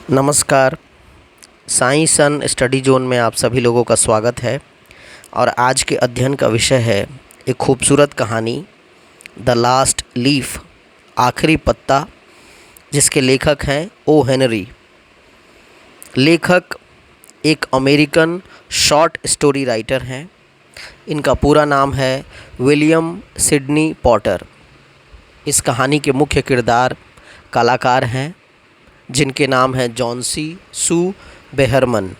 नमस्कार। साई सन study zone में आप सभी लोगों का स्वागत है। और आज के अध्ययन का विषय है एक खूबसूरत कहानी, द लास्ट लीफ, आखिरी पत्ता, जिसके लेखक हैं ओ हेनरी। लेखक एक अमेरिकन शॉर्ट स्टोरी राइटर हैं। इनका पूरा नाम है विलियम सिडनी पॉटर। इस कहानी के मुख्य किरदार कलाकार हैं जिनके नाम हैं जॉन्सी सू बेहरमन।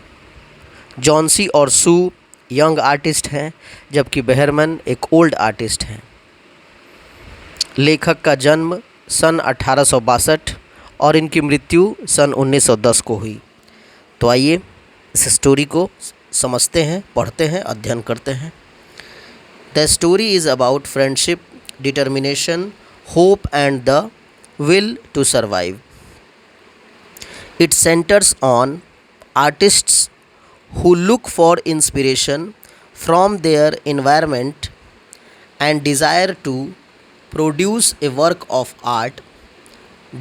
जॉन्सी और सू यंग आर्टिस्ट हैं, जबकि बेहरमन एक ओल्ड आर्टिस्ट हैं। लेखक का जन्म सन 1862 और इनकी मृत्यु सन 1910 को हुई। तो आइए इस स्टोरी को समझते हैं, पढ़ते हैं, अध्ययन करते हैं। The story is about friendship, determination, hope and the will to survive. It centers on artists who look for inspiration from their environment and desire to produce a work of art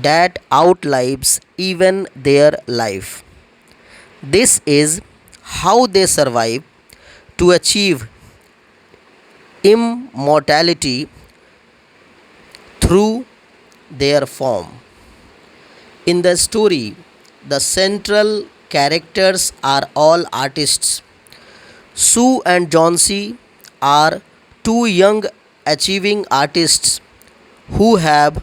that outlives even their life. This is how they survive to achieve immortality through their form. In the story, the central characters are all artists. Sue and Johnsy are two young achieving artists who have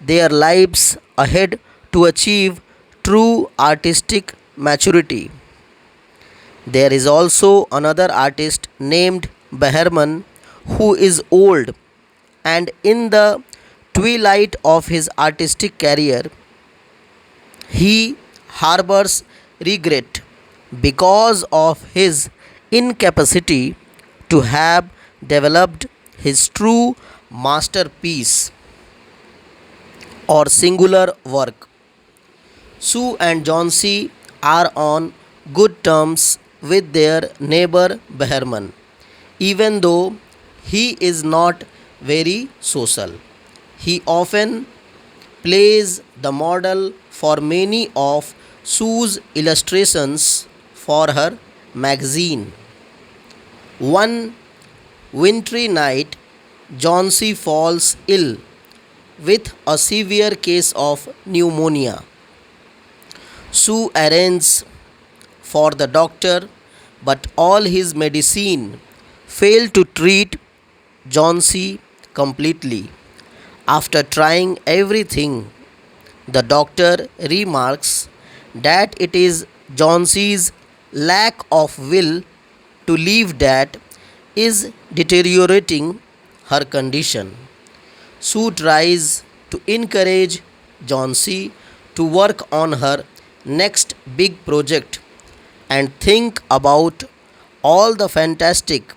their lives ahead to achieve true artistic maturity. There is also another artist named Behrman who is old and in the twilight of his artistic career. He harbors regret because of his incapacity to have developed his true masterpiece or singular work. Sue and Johnsy are on good terms with their neighbor Behrman, even though he is not very social. He often plays the model for many of Sue's illustrations for her magazine. One wintry night, Johnsy falls ill with a severe case of pneumonia. Sue arranges for the doctor, but all his medicine fail to treat Johnsy completely. After trying everything, the doctor remarks that it is Johnsy's lack of will to live that is deteriorating her condition. Sue tries to encourage Johnsy to work on her next big project and think about all the fantastic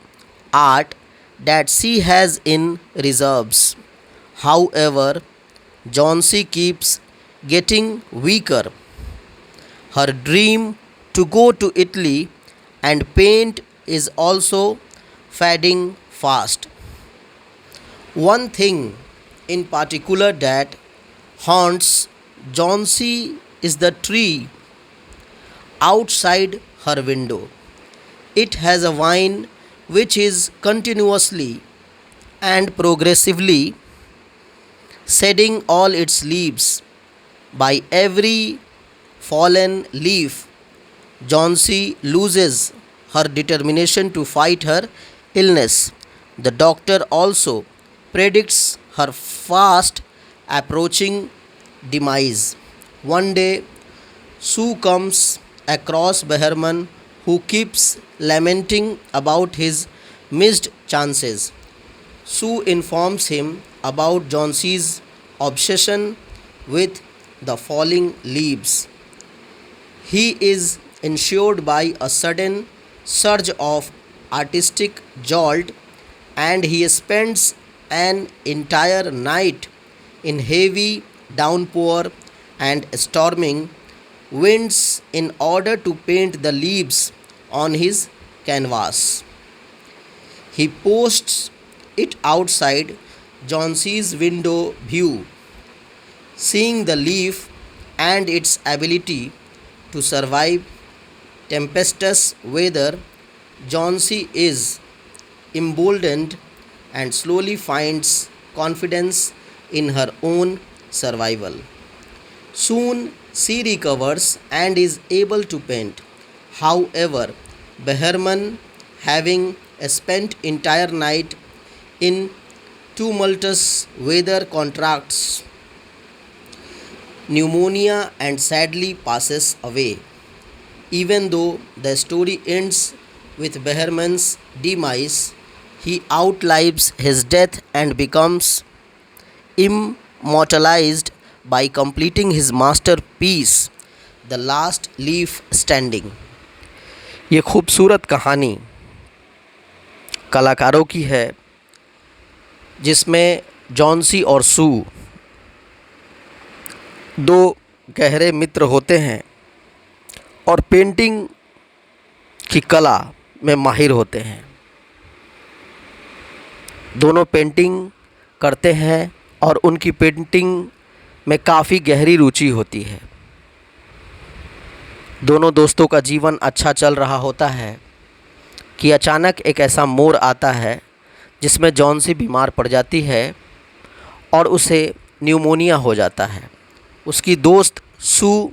art that she has in reserves. However, Johnsy keeps getting weaker. Her dream to go to Italy and paint is also fading fast. One thing in particular that haunts Johnsy is the tree outside her window. It has a vine which is continuously and progressively shedding all its leaves. By every fallen leaf, Johnsy loses her determination to fight her illness. The doctor also predicts her fast approaching demise. One day, Sue comes across Behrman, who keeps lamenting about his missed chances. Sue informs him about Johnsy's obsession with the falling leaves. He is ensured by a sudden surge of artistic jolt, and he spends an entire night in heavy downpour and storming winds in order to paint the leaves on his canvas. He posts it outside Johnsy's window view. Seeing the leaf and its ability to survive tempestuous weather, Jhansi is emboldened and slowly finds confidence in her own survival. Soon she recovers and is able to paint. However, Behrman, having spent entire night in tumultuous weather, contracts pneumonia and sadly passes away. Even though the story ends with Behrman's demise, he outlives his death and becomes immortalized by completing his masterpiece, The Last Leaf Standing. ये खूबसूरत कहानी कलाकारों की है जिसमें Johnsy और सू दो गहरे मित्र होते हैं और पेंटिंग की कला में माहिर होते हैं। दोनों पेंटिंग करते हैं और उनकी पेंटिंग में काफ़ी गहरी रुचि होती है। दोनों दोस्तों का जीवन अच्छा चल रहा होता है कि अचानक एक ऐसा मोड़ आता है जिसमें जॉन्सी बीमार पड़ जाती है और उसे न्यूमोनिया हो जाता है। उसकी दोस्त सू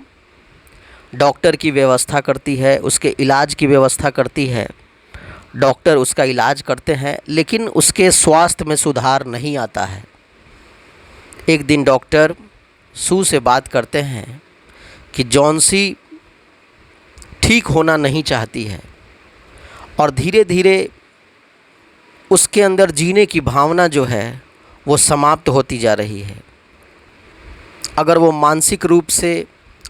डॉक्टर की व्यवस्था करती है, उसके इलाज की व्यवस्था करती है। डॉक्टर उसका इलाज करते हैं लेकिन उसके स्वास्थ्य में सुधार नहीं आता है। एक दिन डॉक्टर सू से बात करते हैं कि जॉन्सी ठीक होना नहीं चाहती है और धीरे धीरे उसके अंदर जीने की भावना जो है वो समाप्त होती जा रही है। अगर वो मानसिक रूप से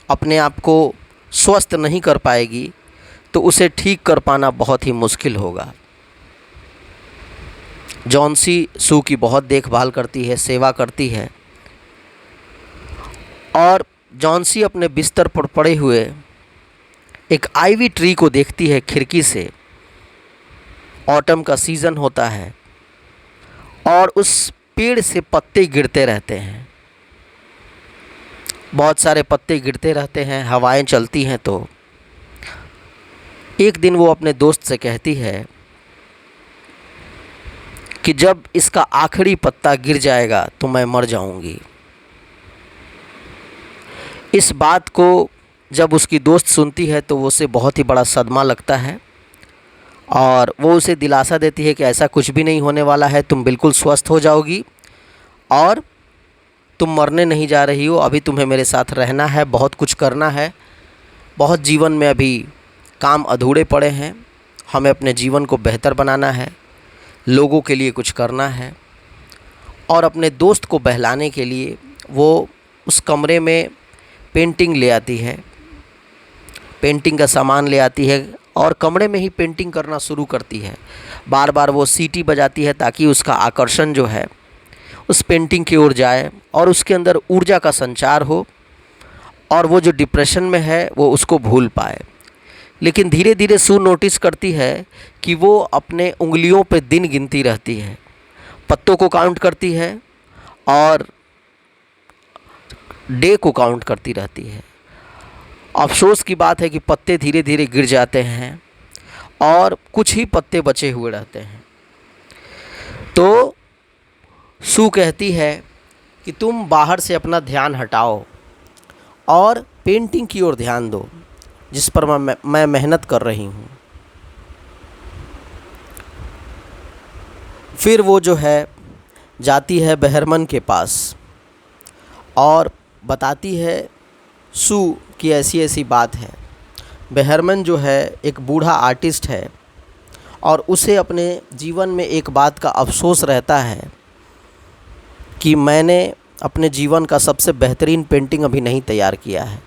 अपने आप को स्वस्थ नहीं कर पाएगी तो उसे ठीक कर पाना बहुत ही मुश्किल होगा। जॉन्सी सू की बहुत देखभाल करती है, सेवा करती है और जॉन्सी अपने बिस्तर पर पड़े हुए एक आइवी ट्री को देखती है खिड़की से। ऑटम का सीज़न होता है और उस पेड़ से पत्ते गिरते रहते हैं, बहुत सारे पत्ते गिरते रहते हैं, हवाएं चलती हैं। तो एक दिन वो अपने दोस्त से कहती है कि जब इसका आखिरी पत्ता गिर जाएगा तो मैं मर जाऊंगी। इस बात को जब उसकी दोस्त सुनती है तो उसे बहुत ही बड़ा सदमा लगता है और वो उसे दिलासा देती है कि ऐसा कुछ भी नहीं होने वाला है, तुम बिल्कुल स्वस्थ हो जाओगी और तुम मरने नहीं जा रही हो। अभी तुम्हें मेरे साथ रहना है, बहुत कुछ करना है, बहुत जीवन में अभी काम अधूरे पड़े हैं, हमें अपने जीवन को बेहतर बनाना है, लोगों के लिए कुछ करना है। और अपने दोस्त को बहलाने के लिए वो उस कमरे में पेंटिंग ले आती है, पेंटिंग का सामान ले आती है और कमरे में ही पेंटिंग करना शुरू करती है। बार बार वो सीटी बजाती है ताकि उसका आकर्षण जो है उस पेंटिंग की ओर जाए और उसके अंदर ऊर्जा का संचार हो और वो जो डिप्रेशन में है वो उसको भूल पाए। लेकिन धीरे धीरे सू नोटिस करती है कि वो अपने उंगलियों पे दिन गिनती रहती है, पत्तों को काउंट करती है और डे को काउंट करती रहती है। अफसोस की बात है कि पत्ते धीरे धीरे गिर जाते हैं और कुछ ही पत्ते बचे हुए रहते हैं। तो सू कहती है कि तुम बाहर से अपना ध्यान हटाओ और पेंटिंग की ओर ध्यान दो जिस पर मैं मेहनत कर रही हूँ। फिर वो जो है जाती है बेहरमन के पास और बताती है सू की ऐसी ऐसी बात है। बेहरमन जो है एक बूढ़ा आर्टिस्ट है और उसे अपने जीवन में एक बात का अफसोस रहता है कि मैंने अपने जीवन का सबसे बेहतरीन पेंटिंग अभी नहीं तैयार किया है।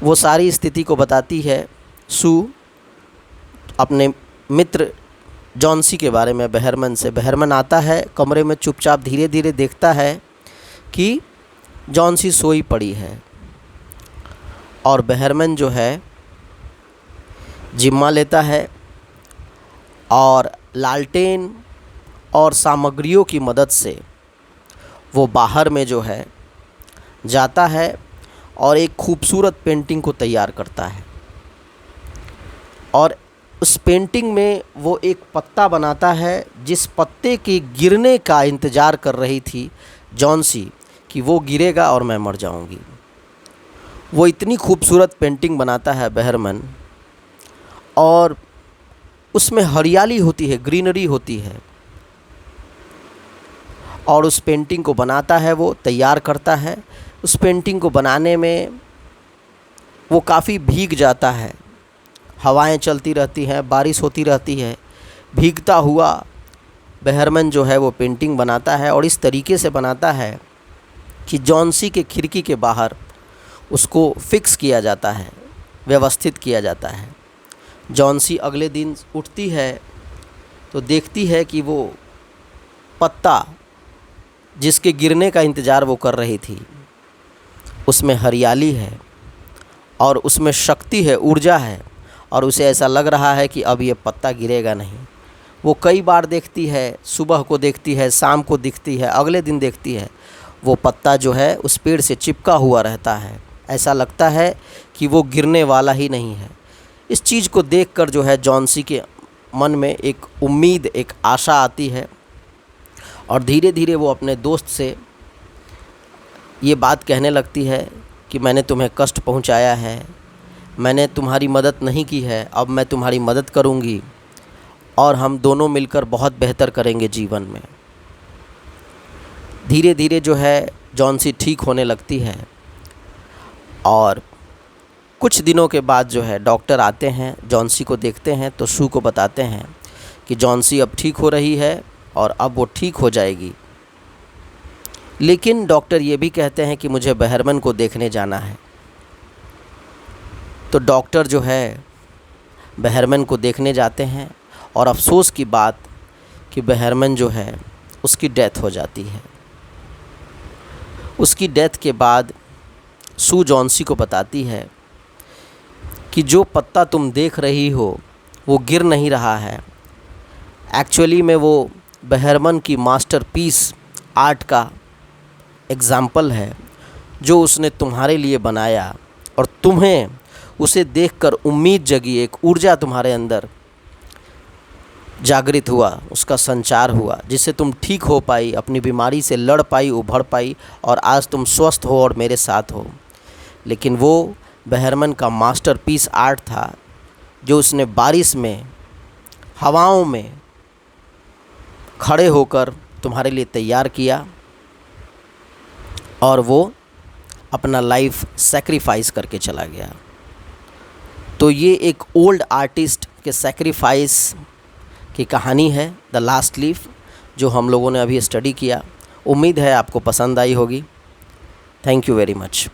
वो सारी स्थिति को बताती है सू अपने मित्र जॉन्सी के बारे में बेहरमन से। बेहरमन आता है कमरे में, चुपचाप धीरे धीरे देखता है कि जॉन्सी सोई पड़ी है और बेहरमन जो है जिम्मा लेता है और लालटेन और सामग्रियों की मदद से वो बाहर में जो है जाता है और एक खूबसूरत पेंटिंग को तैयार करता है। और उस पेंटिंग में वो एक पत्ता बनाता है, जिस पत्ते के गिरने का इंतज़ार कर रही थी जॉन्सी कि वो गिरेगा और मैं मर जाऊंगी। वो इतनी खूबसूरत पेंटिंग बनाता है बहरमन, और उसमें हरियाली होती है, ग्रीनरी होती है। और उस पेंटिंग को बनाता है, वो तैयार करता है। उस पेंटिंग को बनाने में वो काफ़ी भीग जाता है, हवाएं चलती रहती हैं, बारिश होती रहती है। भीगता हुआ बहरमन जो है वो पेंटिंग बनाता है, और इस तरीके से बनाता है कि जॉन्सी के खिड़की के बाहर उसको फिक्स किया जाता है, व्यवस्थित किया जाता है। जॉन्सी अगले दिन उठती है तो देखती है कि वो पत्ता जिसके गिरने का इंतज़ार वो कर रही थी, उसमें हरियाली है और उसमें शक्ति है, ऊर्जा है, और उसे ऐसा लग रहा है कि अब ये पत्ता गिरेगा नहीं। वो कई बार देखती है, सुबह को देखती है, शाम को दिखती है, अगले दिन देखती है, वो पत्ता जो है उस पेड़ से चिपका हुआ रहता है। ऐसा लगता है कि वो गिरने वाला ही नहीं है। इस चीज़ को देखकर जो है जॉन्सी के मन में एक उम्मीद, एक आशा आती है, और धीरे धीरे वो अपने दोस्त से ये बात कहने लगती है कि मैंने तुम्हें कष्ट पहुंचाया है, मैंने तुम्हारी मदद नहीं की है, अब मैं तुम्हारी मदद करूंगी और हम दोनों मिलकर बहुत बेहतर करेंगे जीवन में। धीरे धीरे जो है जॉन्सी ठीक होने लगती है, और कुछ दिनों के बाद जो है डॉक्टर आते हैं, जॉन्सी को देखते हैं तो सू को बताते हैं कि जॉन्सी अब ठीक हो रही है और अब वो ठीक हो जाएगी। लेकिन डॉक्टर ये भी कहते हैं कि मुझे बहरमन को देखने जाना है। तो डॉक्टर जो है बहरमन को देखने जाते हैं, और अफसोस की बात कि बहरमन जो है उसकी डेथ हो जाती है। उसकी डेथ के बाद सू जॉन्सी को बताती है कि जो पत्ता तुम देख रही हो वो गिर नहीं रहा है, एक्चुअली में वो बहरमन की मास्टरपीस आर्ट का एग्ज़ाम्पल है, जो उसने तुम्हारे लिए बनाया, और तुम्हें उसे देखकर उम्मीद जगी, एक ऊर्जा तुम्हारे अंदर जागृत हुआ, उसका संचार हुआ, जिससे तुम ठीक हो पाई, अपनी बीमारी से लड़ पाई, उभर पाई, और आज तुम स्वस्थ हो और मेरे साथ हो। लेकिन वो बहरमन का मास्टरपीस आर्ट था, जो उसने बारिश में, हवाओं में खड़े होकर तुम्हारे लिए तैयार किया, और वो अपना लाइफ सैक्रिफाइस करके चला गया। तो ये एक ओल्ड आर्टिस्ट के सैक्रिफाइस की कहानी है, द लास्ट लीफ, जो हम लोगों ने अभी स्टडी किया। उम्मीद है आपको पसंद आई होगी। Thank you very much.